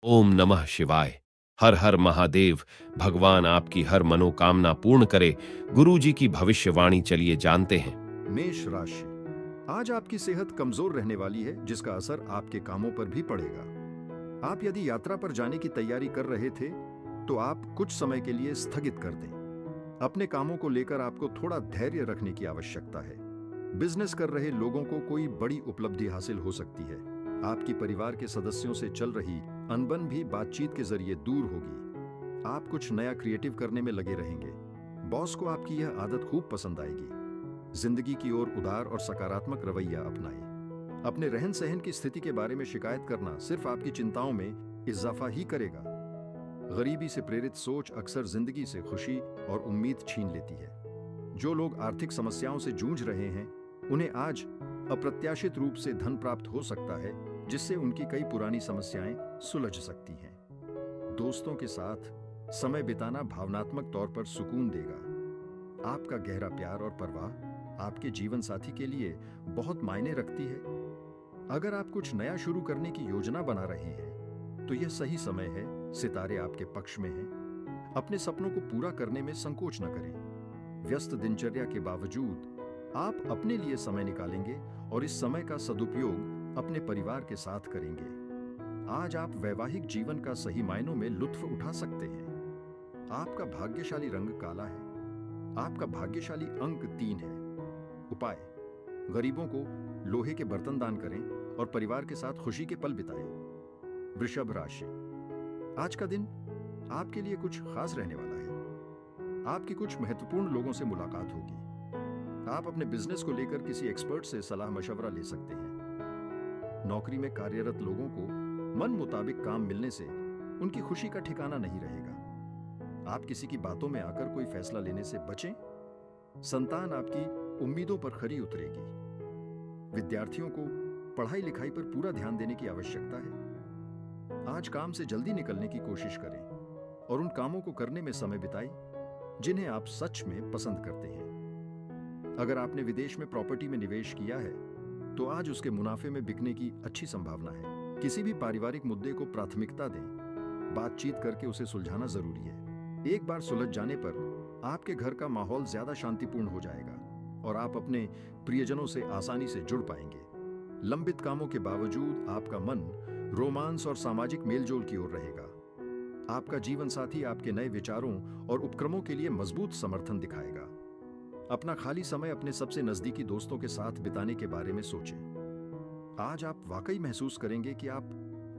ओम नमः शिवाय। हर हर महादेव। भगवान आपकी हर मनोकामना पूर्ण करे। गुरु जी की भविष्यवाणी चलिए जानते हैं। मेष राशि। आज आपकी सेहत कमजोर रहने वाली है, जिसका असर आपके कामों पर भी पड़ेगा। आप यदि यात्रा पर जाने की तैयारी कर रहे थे, तो आप कुछ समय के लिए स्थगित कर दें। अपने कामों को लेकर आपको थोड़ा धैर्य रखने की आवश्यकता है। बिजनेस कर रहे लोगों को कोई बड़ी उपलब्धि हासिल हो सकती है। आपकी परिवार के सदस्यों से चल रही अनबन भी बातचीत के जरिए दूर होगी। आप कुछ नया क्रिएटिव करने में लगे रहेंगे। बॉस को आपकी यह आदत खूब पसंद आएगी। जिंदगी की ओर उदार और सकारात्मक रवैया अपनाएं। अपने रहन सहन की स्थिति के बारे में शिकायत करना सिर्फ आपकी चिंताओं में इजाफा ही करेगा। गरीबी से प्रेरित सोच अक्सर जिंदगी से खुशी और उम्मीद छीन लेती है। जो लोग आर्थिक समस्याओं से जूझ रहे हैं, उन्हें आज अप्रत्याशित रूप से धन प्राप्त हो सकता है, जिससे उनकी कई पुरानी समस्याएं सुलझ सकती हैं। दोस्तों के साथ समय बिताना भावनात्मक तौर पर सुकून देगा। आपका गहरा प्यार और परवाह आपके जीवन साथी के लिए बहुत मायने रखती है। अगर आप कुछ नया शुरू करने की योजना बना रहे हैं, तो यह सही समय है। सितारे आपके पक्ष में हैं। अपने सपनों को पूरा करने में संकोच न करें। व्यस्त दिनचर्या के बावजूद आप अपने लिए समय निकालेंगे और इस समय का सदुपयोग अपने परिवार के साथ करेंगे। आज आप वैवाहिक जीवन का सही मायनों में लुत्फ उठा सकते हैं। आपका भाग्यशाली रंग काला है। आपका भाग्यशाली अंक 3 है। उपाय: गरीबों को लोहे के बर्तन दान करें और परिवार के साथ खुशी के पल बिताएं। वृषभ राशि। आज का दिन आपके लिए कुछ खास रहने वाला है। आपकी कुछ महत्वपूर्ण लोगों से मुलाकात होगी। आप अपने बिजनेस को लेकर किसी एक्सपर्ट से सलाह मशवरा ले सकते हैं। नौकरी में कार्यरत लोगों को मन मुताबिक काम मिलने से उनकी खुशी का ठिकाना नहीं रहेगा। आप किसी की बातों में आकर कोई फैसला लेने से बचें। संतान आपकी उम्मीदों पर खरी उतरेगी। विद्यार्थियों को पढ़ाई लिखाई पर पूरा ध्यान देने की आवश्यकता है। आज काम से जल्दी निकलने की कोशिश करें और उन कामों को करने में समय बिताएं जिन्हें आप सच में पसंद करते हैं। अगर आपने विदेश में प्रॉपर्टी में निवेश किया है, तो आज उसके मुनाफे में बिकने की अच्छी संभावना है। किसी भी पारिवारिक मुद्दे को प्राथमिकता दें। बातचीत करके उसे सुलझाना जरूरी है। एक बार सुलझ जाने पर आपके घर का माहौल ज्यादा शांतिपूर्ण हो जाएगा और आप अपने प्रियजनों से आसानी से जुड़ पाएंगे। लंबित कामों के बावजूद आपका मन रोमांस और सामाजिक मेलजोल की ओर रहेगा। आपका जीवन साथी आपके नए विचारों और उपक्रमों के लिए मजबूत समर्थन दिखाएगा। अपना खाली समय अपने सबसे नजदीकी दोस्तों के साथ बिताने के बारे में सोचें। आज आप वाकई महसूस करेंगे कि आप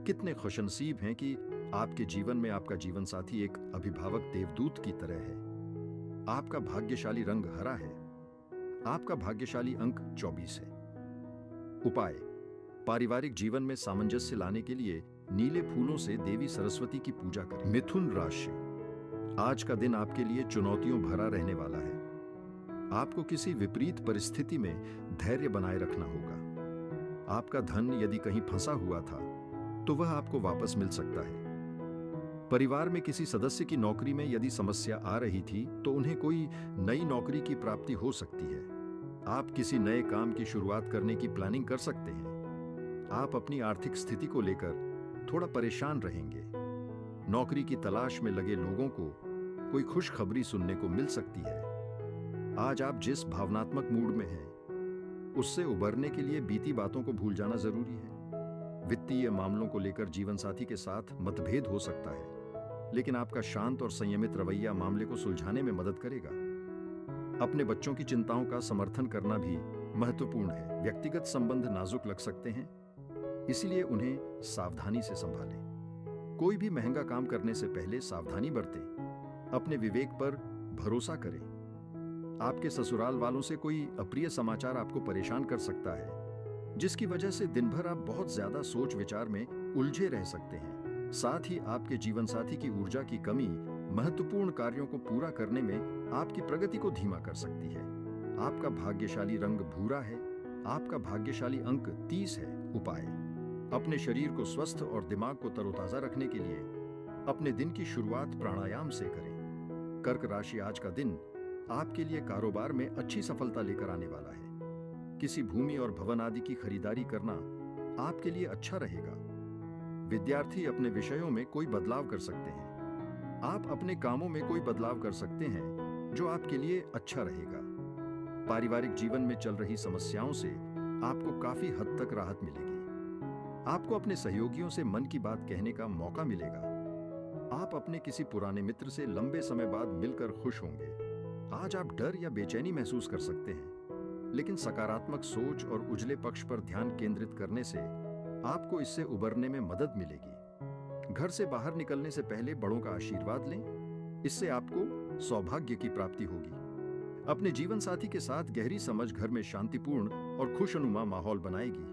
कितने खुशनसीब हैं कि आपके जीवन में आपका जीवन साथी एक अभिभावक देवदूत की तरह है। आपका भाग्यशाली रंग हरा है। आपका भाग्यशाली अंक 24 है। उपाय: पारिवारिक जीवन में सामंजस्य लाने के लिए नीले फूलों से देवी सरस्वती की पूजा करें। मिथुन राशि। आज का दिन आपके लिए चुनौतियों भरा रहने वाला है। आपको किसी विपरीत परिस्थिति में धैर्य बनाए रखना होगा। आपका धन यदि कहीं फंसा हुआ था, तो वह आपको वापस मिल सकता है। परिवार में किसी सदस्य की नौकरी में यदि समस्या आ रही थी, तो उन्हें कोई नई नौकरी की प्राप्ति हो सकती है। आप किसी नए काम की शुरुआत करने की प्लानिंग कर सकते हैं। आप अपनी आर्थिक स्थिति को लेकर थोड़ा परेशान रहेंगे। नौकरी की तलाश में लगे लोगों को कोई खुशखबरी सुनने को मिल सकती है। आज आप जिस भावनात्मक मूड में हैं, उससे उबरने के लिए बीती बातों को भूल जाना जरूरी है। वित्तीय मामलों को लेकर जीवन साथी के साथ मतभेद हो सकता है, लेकिन आपका शांत और संयमित रवैया मामले को सुलझाने में मदद करेगा। अपने बच्चों की चिंताओं का समर्थन करना भी महत्वपूर्ण है। व्यक्तिगत संबंध नाजुक लग सकते हैं, इसलिए उन्हें सावधानी से संभालें। कोई भी महंगा काम करने से पहले सावधानी बरतें। अपने विवेक पर भरोसा करें। आपके ससुराल वालों से कोई अप्रिय समाचार आपको परेशान कर सकता है, जिसकी वजह से दिन भर आप बहुत ज्यादा सोच विचार में उलझे रह सकते हैं। साथ ही आपके जीवन साथी की ऊर्जा की कमी महत्वपूर्ण कार्यों को पूरा करने में आपकी प्रगति को धीमा कर सकती है। आपका भाग्यशाली रंग भूरा है। आपका भाग्यशाली अंक 30 है। उपाय: अपने शरीर को स्वस्थ और दिमाग को तरोताजा रखने के लिए अपने दिन की शुरुआत प्राणायाम से करें। कर्क राशि। आज का दिन आपके लिए कारोबार में अच्छी सफलता लेकर आने वाला है। किसी भूमि और भवन आदि की खरीदारी करना आपके लिए अच्छा रहेगा। विद्यार्थी अपने विषयों में कोई बदलाव कर सकते हैं। आप अपने कामों में कोई बदलाव कर सकते हैं जो आपके लिए अच्छा रहेगा। पारिवारिक जीवन में चल रही समस्याओं से आपको काफी हद तक राहत मिलेगी। आपको अपने सहयोगियों से मन की बात कहने का मौका मिलेगा। आप अपने किसी पुराने मित्र से लंबे समय बाद मिलकर खुश होंगे। आज आप डर या बेचैनी महसूस कर सकते हैं, लेकिन सकारात्मक सोच और उजले पक्ष पर ध्यान केंद्रित करने से आपको इससे उबरने में मदद मिलेगी। घर से बाहर निकलने से पहले बड़ों का आशीर्वाद लें, इससे आपको सौभाग्य की प्राप्ति होगी। अपने जीवन साथी के साथ गहरी समझ घर में शांतिपूर्ण और खुशनुमा माहौल बनाएगी।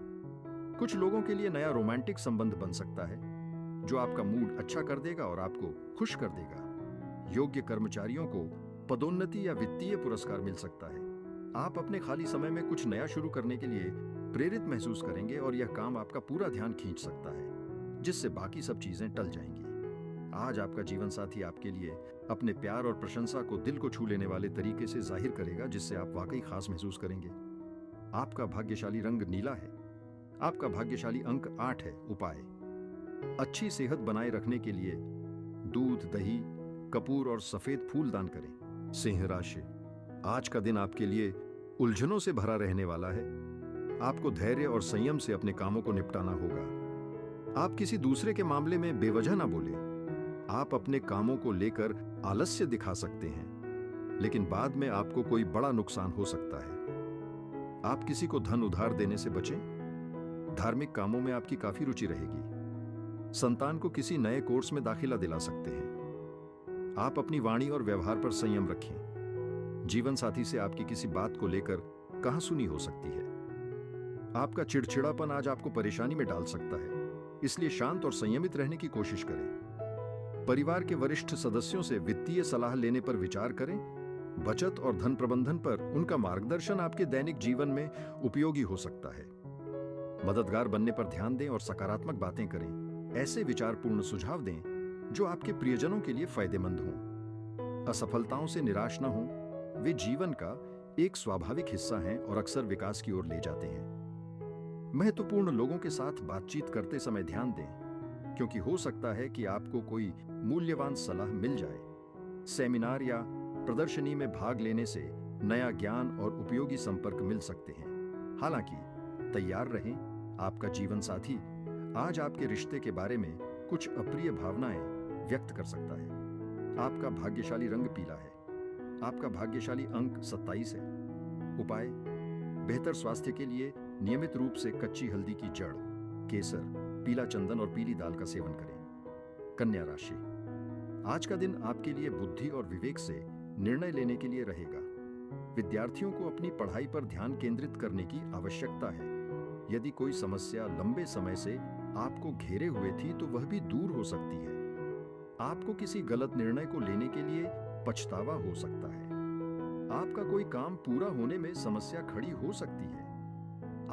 कुछ लोगों के लिए नया रोमांटिक संबंध बन सकता है जो आपका मूड अच्छा कर देगा और आपको खुश कर देगा। योग्य कर्मचारियों को पदोन्नति या वित्तीय पुरस्कार मिल सकता है। आप अपने खाली समय में कुछ नया शुरू करने के लिए प्रेरित महसूस करेंगे और यह काम आपका पूरा ध्यान खींच सकता है, जिससे बाकी सब चीजें टल जाएंगी। आज आपका जीवन साथी आपके लिए अपने प्यार और प्रशंसा को दिल को छू लेने वाले तरीके से जाहिर करेगा, जिससे आप वाकई खास महसूस करेंगे। आपका भाग्यशाली रंग नीला है। आपका भाग्यशाली अंक 8 है। उपाय: अच्छी सेहत बनाए रखने के लिए दूध, दही, कपूर और सफेद फूल दान करें। सिंह राशि: आज का दिन आपके लिए उलझनों से भरा रहने वाला है। आपको धैर्य और संयम से अपने कामों को निपटाना होगा। आप किसी दूसरे के मामले में बेवजह ना बोले। आप अपने कामों को लेकर आलस्य दिखा सकते हैं, लेकिन बाद में आपको कोई बड़ा नुकसान हो सकता है। आप किसी को धन उधार देने से बचें। धार्मिक कामों में आपकी काफी रुचि रहेगी। संतान को किसी नए कोर्स में दाखिला दिला सकते हैं। आप अपनी वाणी और व्यवहार पर संयम रखें। जीवन साथी से आपकी किसी बात को लेकर कहासुनी हो सकती है। आपका चिड़चिड़ापन आज आपको परेशानी में डाल सकता है, इसलिए शांत और संयमित रहने की कोशिश करें। परिवार के वरिष्ठ सदस्यों से वित्तीय सलाह लेने पर विचार करें। बचत और धन प्रबंधन पर उनका मार्गदर्शन आपके दैनिक जीवन में उपयोगी हो सकता है। मददगार बनने पर ध्यान दें और सकारात्मक बातें करें। ऐसे विचारपूर्ण सुझाव दें जो आपके प्रियजनों के लिए फायदेमंद हों। असफलताओं से निराश न हों, वे जीवन का एक स्वाभाविक हिस्सा हैं और अक्सर विकास की ओर ले जाते हैं। महत्वपूर्ण लोगों के साथ बातचीत करते समय ध्यान दें, क्योंकि हो सकता है कि आपको कोई मूल्यवान सलाह मिल जाए। सेमिनार या प्रदर्शनी में भाग लेने से नया ज्ञान और उपयोगी संपर्क मिल सकते हैं। हालांकि तैयार रहें, आपका जीवन साथी आज आपके रिश्ते के बारे में कुछ अप्रिय भावनाएं व्यक्त कर सकता है। आपका भाग्यशाली रंग पीला है। आपका भाग्यशाली अंक 27 है। उपाय: बेहतर स्वास्थ्य के लिए नियमित रूप से कच्ची हल्दी की जड़, केसर, पीला चंदन और पीली दाल का सेवन करें। कन्या राशि: आज का दिन आपके लिए बुद्धि और विवेक से निर्णय लेने के लिए रहेगा। विद्यार्थियों को अपनी पढ़ाई पर ध्यान केंद्रित करने की आवश्यकता है। यदि कोई समस्या लंबे समय से आपको घेरे हुए थी तो वह भी दूर हो सकती है। आपको किसी गलत निर्णय को लेने के लिए पछतावा हो सकता है। आपका कोई काम पूरा होने में समस्या खड़ी हो सकती है।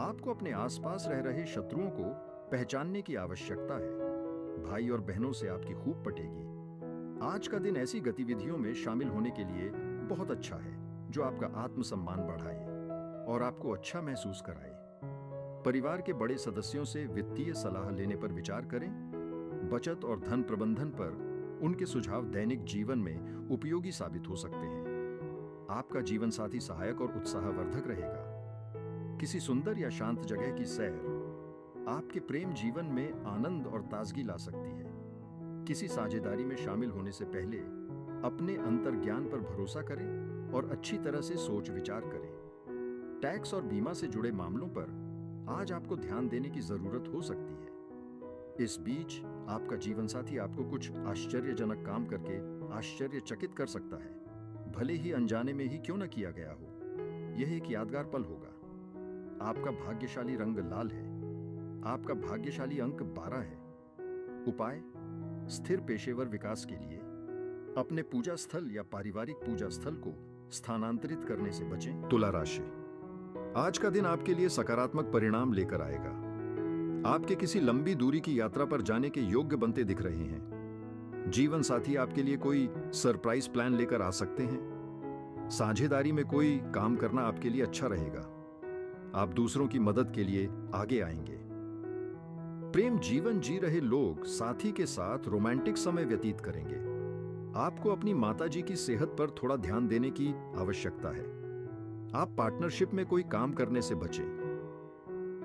आपको अपने आसपास रह रहे शत्रुओं को पहचानने की आवश्यकता है। भाई और बहनों से आपकी खूब पटेगी। आज का दिन ऐसी गतिविधियों में शामिल होने के लिए बहुत अच्छा है जो आपका आत्मसम्मान बढ़ाए और आपको अच्छा महसूस कराए। परिवार के बड़े सदस्यों से वित्तीय सलाह लेने पर विचार करें। बचत और धन प्रबंधन पर उनके सुझाव दैनिक जीवन में उपयोगी साबित हो सकते हैं। आपका जीवन साथी सहायक और उत्साहवर्धक रहेगा। किसी सुंदर या शांत जगह की सैर आपके प्रेम जीवन में आनंद और ताजगी ला सकती है। किसी साझेदारी में शामिल होने से पहले अपने अंतर्ज्ञान पर भरोसा करें और अच्छी तरह से सोच विचार करें। टैक्स और बीमा से जुड़े मामलों पर आज आपको ध्यान देने की जरूरत हो सकती है। इस बीच आपका जीवन साथी आपको कुछ आश्चर्यजनक काम करके आश्चर्यचकित कर सकता है, भले ही अनजाने में ही क्यों न किया गया हो। यह एक यादगार पल होगा। आपका भाग्यशाली रंग लाल है। आपका भाग्यशाली अंक 12 है। उपाय: स्थिर पेशेवर विकास के लिए अपने पूजा स्थल या पारिवारिक पूजा स्थल को स्थानांतरित करने से बचें। तुला राशि: आज का दिन आपके लिए सकारात्मक परिणाम लेकर आएगा। आपके किसी लंबी दूरी की यात्रा पर जाने के योग्य बनते दिख रहे हैं। जीवन साथी आपके लिए कोई सरप्राइज प्लान लेकर आ सकते हैं। साझेदारी में कोई काम करना आपके लिए अच्छा रहेगा। आप दूसरों की मदद के लिए आगे आएंगे। प्रेम जीवन जी रहे लोग साथी के साथ रोमांटिक समय व्यतीत करेंगे। आपको अपनी माताजी की सेहत पर थोड़ा ध्यान देने की आवश्यकता है। आप पार्टनरशिप में कोई काम करने से बचें।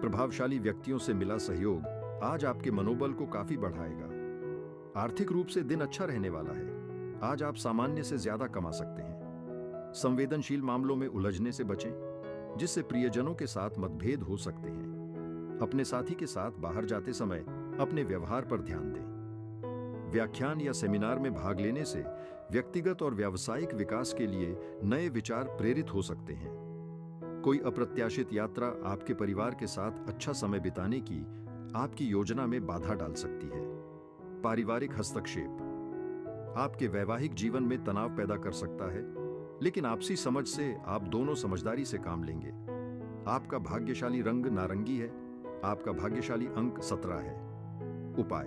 प्रभावशाली व्यक्तियों से मिला सहयोग आज आपके मनोबल को काफी बढ़ाएगा। आर्थिक रूप से दिन अच्छा रहने वाला है। आज आप सामान्य से ज्यादा कमा सकते हैं। संवेदनशील मामलों में उलझने से बचें, जिससे प्रियजनों के साथ मतभेद हो सकते हैं। अपने साथी के साथ बाहर जाते समय अपने व्यवहार पर ध्यान दें। व्याख्यान या सेमिनार में भाग लेने से व्यक्तिगत और व्यावसायिक विकास के लिए नए विचार प्रेरित हो सकते हैं। कोई अप्रत्याशित यात्रा आपके परिवार के साथ अच्छा समय बिताने की आपकी योजना में बाधा डाल सकती है। पारिवारिक हस्तक्षेप आपके वैवाहिक जीवन में तनाव पैदा कर सकता है, लेकिन आपसी समझ से आप दोनों समझदारी से काम लेंगे। आपका भाग्यशाली रंग नारंगी है। आपका भाग्यशाली अंक 17 है। उपाय: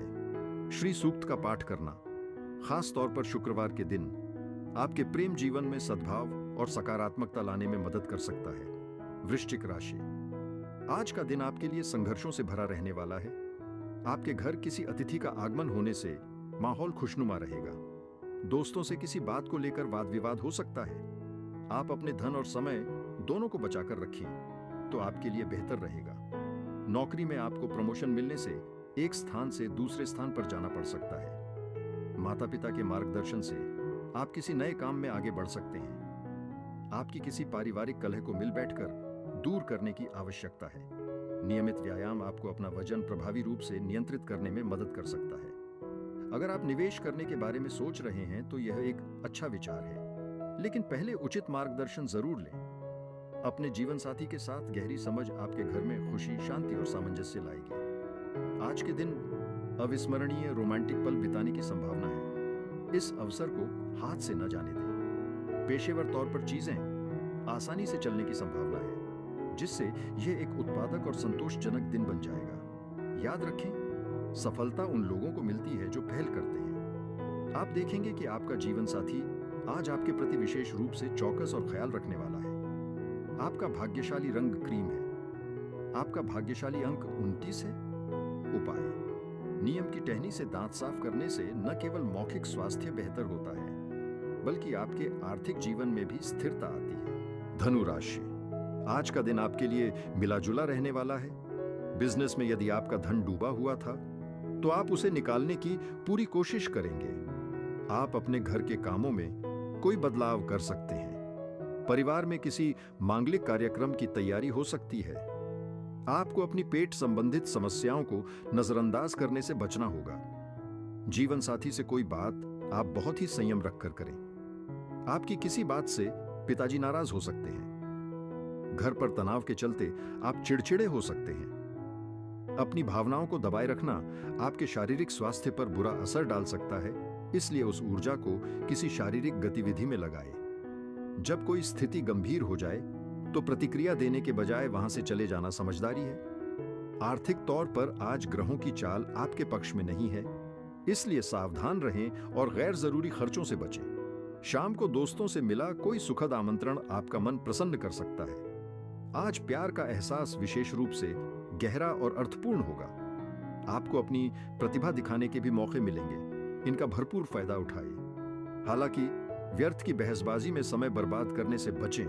श्री सूक्त का पाठ करना, खास तौर पर शुक्रवार के दिन, आपके प्रेम जीवन में सद्भाव और सकारात्मकता लाने में मदद कर सकता है। वृश्चिक राशि, आज का दिन आपके लिए संघर्षों से भरा रहने वाला है। आपके घर किसी अतिथि का आगमन होने से माहौल खुशनुमा रहेगा। दोस्तों से किसी बात को लेकर वाद विवाद हो सकता है। आप अपने धन और समय दोनों को बचाकर रखिए तो आपके लिए बेहतर रहेगा। नौकरी में आपको प्रमोशन मिलने से एक स्थान से दूसरे स्थान पर जाना पड़ सकता है। माता पिता के मार्गदर्शन से आप किसी नए काम में आगे बढ़ सकते हैं। आपकी किसी पारिवारिक कलह को मिल बैठकर दूर करने की आवश्यकता है। नियमित व्यायाम आपको अपना वजन प्रभावी रूप से नियंत्रित करने में मदद कर सकता है। अगर आप निवेश करने के बारे में सोच रहे हैं तो यह एक अच्छा विचार है, लेकिन पहले उचित मार्गदर्शन जरूर लें। अपने जीवन साथी के साथ गहरी समझ आपके घर में खुशी, शांति और सामंजस्य लाएगी। आज के दिन अविस्मरणीय रोमांटिक पल बिताने की संभावना है। इस अवसर को हाथ से न जाने दें। पेशेवर तौर पर चीजें आसानी से चलने की संभावना है, जिससे यह एक उत्पादक और संतोषजनक दिन बन जाएगा। याद रखें, सफलता उन लोगों को मिलती है जो पहल करते हैं। आप देखेंगे कि आपका जीवन साथी आज आपके प्रति विशेष रूप से चौकस और ख्याल रखने वाला है। आपका भाग्यशाली रंग क्रीम है। आपका भाग्यशाली अंक 29 है। उपाय: नियम की टहनी से दांत साफ करने से न केवल मौखिक स्वास्थ्य बेहतर होता है, बल्कि आपके आर्थिक जीवन में भी स्थिरता आती है। धनु राशि, आज का दिन आपके लिए मिला जुला रहने वाला है। बिजनेस में यदि आपका धन डूबा हुआ था तो आप उसे निकालने की पूरी कोशिश करेंगे। आप अपने घर के कामों में कोई बदलाव कर सकते हैं। परिवार में किसी मांगलिक कार्यक्रम की तैयारी हो सकती है। आपको अपनी पेट संबंधित समस्याओं को नजरअंदाज करने से बचना होगा। जीवन साथी से कोई बात आप बहुत ही संयम रखकर करें। आपकी किसी बात से पिताजी नाराज हो सकते हैं। घर पर तनाव के चलते आप चिड़चिड़े हो सकते हैं। अपनी भावनाओं को दबाए रखना आपके शारीरिक स्वास्थ्य पर बुरा असर डाल सकता है, इसलिए उस ऊर्जा को किसी शारीरिक गतिविधि में लगाएं। जब कोई स्थिति गंभीर हो जाए तो प्रतिक्रिया देने के बजाय वहां से चले जाना समझदारी है। आर्थिक तौर पर आज ग्रहों की चाल आपके पक्ष में नहीं है, इसलिए सावधान रहें और गैर जरूरी खर्चों से बचें। शाम को दोस्तों से मिला कोई सुखद आमंत्रण आपका मन प्रसन्न कर सकता है। आज प्यार का एहसास विशेष रूप से गहरा और अर्थपूर्ण होगा। आपको अपनी प्रतिभा दिखाने के भी मौके मिलेंगे। इनका भरपूर फायदा उठाइए। हालांकि व्यर्थ की बहसबाजी में समय बर्बाद करने से बचें,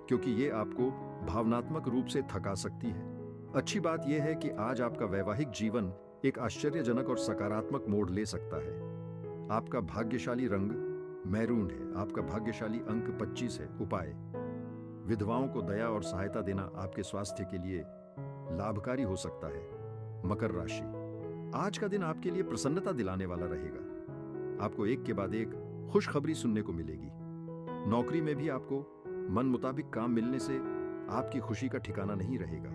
क्योंकि ये आपको भावनात्मक रूप से थका सकती है। अच्छी बात यह है कि आज आपका वैवाहिक जीवन एक आश्चर्यजनक और सकारात्मक मोड़ ले सकता है। आपका भाग्यशाली रंग मैरून है। आपका भाग्यशाली अंक 25 है। उपाय: विधवाओं को दया और सहायता देना आपके स्वास्थ्य के लिए लाभकारी हो सकता है। मकर राशि, आज का दिन आपके लिए प्रसन्नता दिलाने वाला रहेगा। आपको एक के बाद एक खुशखबरी सुनने को मिलेगी। नौकरी में भी आपको मन मुताबिक काम मिलने से आपकी खुशी का ठिकाना नहीं रहेगा।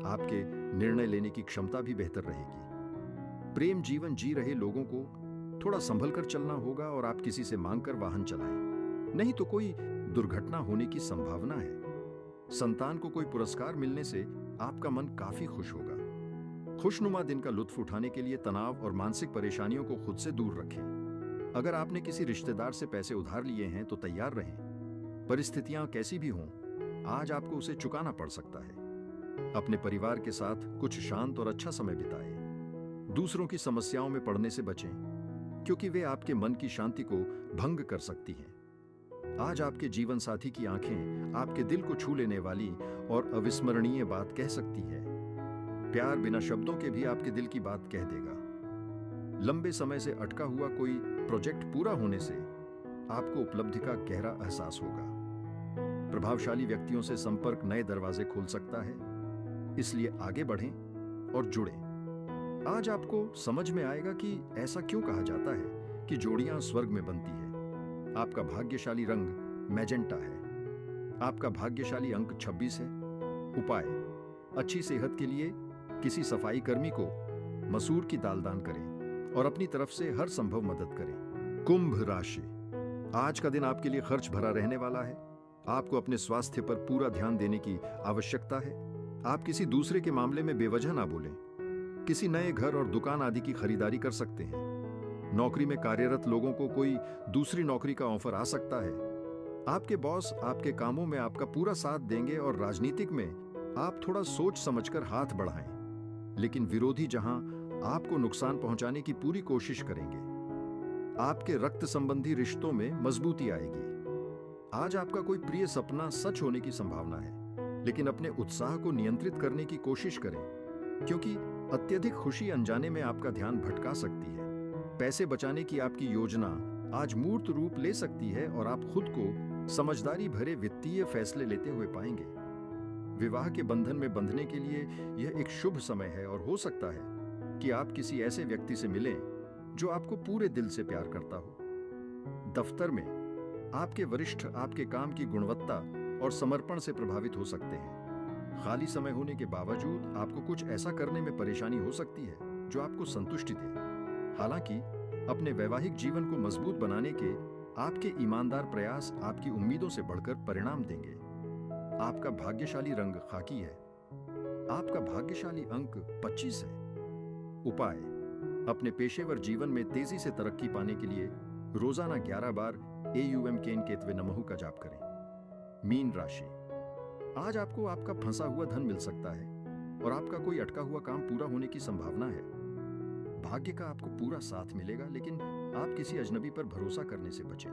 आपके निर्णय लेने की क्षमता भी बेहतर रहेगी। प्रेम जीवन जी रहे लोगों को थोड़ा संभल कर चलना होगा और आप किसी से मांग कर वाहन चलाएं, नहीं तो कोई दुर्घटना होने की संभावना है। संतान को कोई पुरस्कार मिलने से आपका मन काफी खुश होगा। खुशनुमा दिन का लुत्फ उठाने के लिए तनाव और मानसिक परेशानियों को खुद से दूर रखें। अगर आपने किसी रिश्तेदार से पैसे उधार लिए हैं तो तैयार रहें। परिस्थितियां कैसी भी हों, आज आपको उसे चुकाना पड़ सकता है। अपने परिवार के साथ कुछ शांत और अच्छा समय बिताएं। दूसरों की समस्याओं में पड़ने से बचें, क्योंकि वे आपके मन की शांति को भंग कर सकती हैं। आज आपके जीवन साथी की आंखें आपके दिल को छू लेने वाली और अविस्मरणीय बात कह सकती है। प्यार बिना शब्दों के भी आपके दिल की बात कह देगा। लंबे समय से अटका हुआ कोई प्रोजेक्ट पूरा होने से आपको उपलब्धि का गहरा एहसास होगा। प्रभावशाली व्यक्तियों से संपर्क नए दरवाजे खोल सकता है, इसलिए आगे बढ़ें और जुड़ें। आज आपको समझ में आएगा कि ऐसा क्यों कहा जाता है कि जोड़ियां स्वर्ग में बनती है। आपका भाग्यशाली रंग मैजेंटा है। आपका भाग्यशाली अंक 26 है। उपाय: अच्छी सेहत के लिए किसी सफाई कर्मी को मसूर की दाल दान करें और अपनी तरफ से हर संभव मदद करें। कुंभ राशि, आज का दिन आपके लिए खर्च भरा रहने वाला है। आपको अपने स्वास्थ्य पर पूरा ध्यान देने की आवश्यकता है। आप किसी दूसरे के मामले में बेवजह ना बोलें। किसी नए घर और दुकान आदि की खरीदारी कर सकते हैं। नौकरी में कार्यरत लोगों को कोई दूसरी नौकरी का ऑफर आ सकता है। आपके बॉस आपके कामों में आपका पूरा साथ देंगे और राजनीतिक में आप थोड़ा सोच समझकर हाथ बढ़ाएं। लेकिन विरोधी जहां आपको नुकसान पहुंचाने की पूरी कोशिश करेंगे। आपके रक्त संबंधी रिश्तों में मजबूती आएगी। आज आपका कोई प्रिय सपना सच होने की संभावना है, लेकिन अपने उत्साह को नियंत्रित करने की कोशिश करें, क्योंकि अत्यधिक खुशी अनजाने में आपका ध्यान भटका सकती है। पैसे बचाने की आपकी योजना आज मूर्त रूप ले सकती है और आप खुद को समझदारी भरे वित्तीय फैसले लेते हुए पाएंगे। विवाह के बंधन में बंधने के लिए यह एक शुभ समय है और हो सकता है कि आप किसी ऐसे व्यक्ति से मिलें जो आपको पूरे दिल से प्यार करता हो। दफ्तर में आपके वरिष्ठ आपके काम की गुणवत्ता और समर्पण से प्रभावित हो सकते हैं। खाली समय होने के बावजूद आपको कुछ ऐसा करने में परेशानी हो सकती है जो आपको संतुष्टि दे। हालांकि अपने वैवाहिक जीवन को मजबूत बनाने के आपके ईमानदार प्रयास आपकी उम्मीदों से बढ़कर परिणाम देंगे। आपका भाग्यशाली रंग खाकी है। आपका भाग्यशाली अंक 25 है। उपाय: अपने पेशेवर जीवन में तेजी से तरक्की पाने के लिए रोजाना 11 बार AUM केन केतवे नमः का जाप करें। मीन राशि, आज आपको आपका फंसा हुआ धन मिल सकता है और आपका कोई अटका हुआ काम पूरा होने की संभावना है। भाग्य का आपको पूरा साथ मिलेगा, लेकिन आप किसी अजनबी पर भरोसा करने से बचें।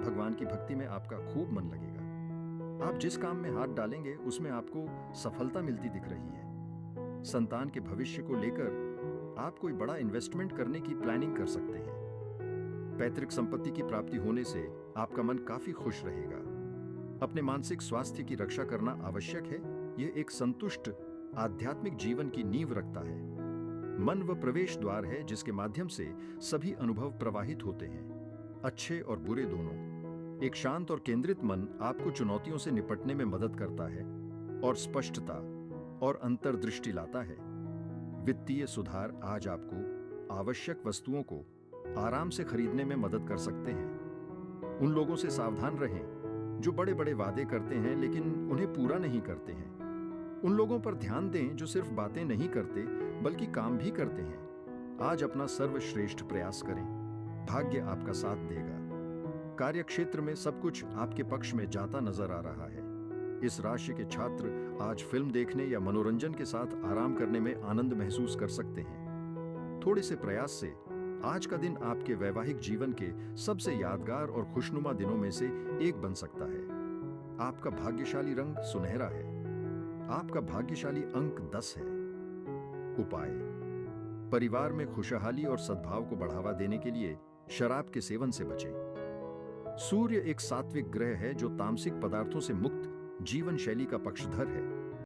भगवान की भक्ति में आपका खूब मन लगेगा। आप जिस काम में हाथ डालेंगे उसमें आपको सफलता मिलती दिख रही है। संतान के भविष्य को लेकर आप कोई बड़ा इन्वेस्टमेंट करने की प्लानिंग कर सकते हैं। पैतृक संपत्ति की प्राप्ति होने से आपका मन काफी खुश रहेगा। अपने मानसिक स्वास्थ्य की रक्षा करना आवश्यक है। यह एक संतुष्ट आध्यात्मिक जीवन की नींव रखता है। मन वह प्रवेश द्वार है जिसके माध्यम से सभी अनुभव प्रवाहित होते हैं, अच्छे और बुरे दोनों। एक शांत और केंद्रित मन आपको चुनौतियों से निपटने में मदद करता है और स्पष्टता और अंतर्दृष्टि लाता है। वित्तीय सुधार आज आपको आवश्यक वस्तुओं को आराम से खरीदने में मदद कर सकते हैं। उन लोगों से सावधान रहें जो बड़े बड़े वादे करते हैं लेकिन उन्हें पूरा नहीं करते हैं। उन लोगों पर ध्यान दें जो सिर्फ बातें नहीं करते बल्कि काम भी करते हैं। आज अपना सर्वश्रेष्ठ प्रयास करें, भाग्य आपका साथ देगा। कार्यक्षेत्र में सब कुछ आपके पक्ष में जाता नजर आ रहा है। इस राशि के छात्र आज फिल्म देखने या मनोरंजन के साथ आराम करने में आनंद महसूस कर सकते हैं। थोड़े से प्रयास से आज का दिन आपके वैवाहिक जीवन के सबसे यादगार और खुशनुमा दिनों में से एक बन सकता है। आपका भाग्यशाली रंग सुनहरा है। आपका भाग्यशाली अंक 10 है। उपाय: परिवार में खुशहाली और सद्भाव को बढ़ावा देने के लिए शराब के सेवन से बचें। सूर्य एक सात्विक ग्रह है जो तामसिक पदार्थों से मुक्त जीवन शैली का पक्षधर है।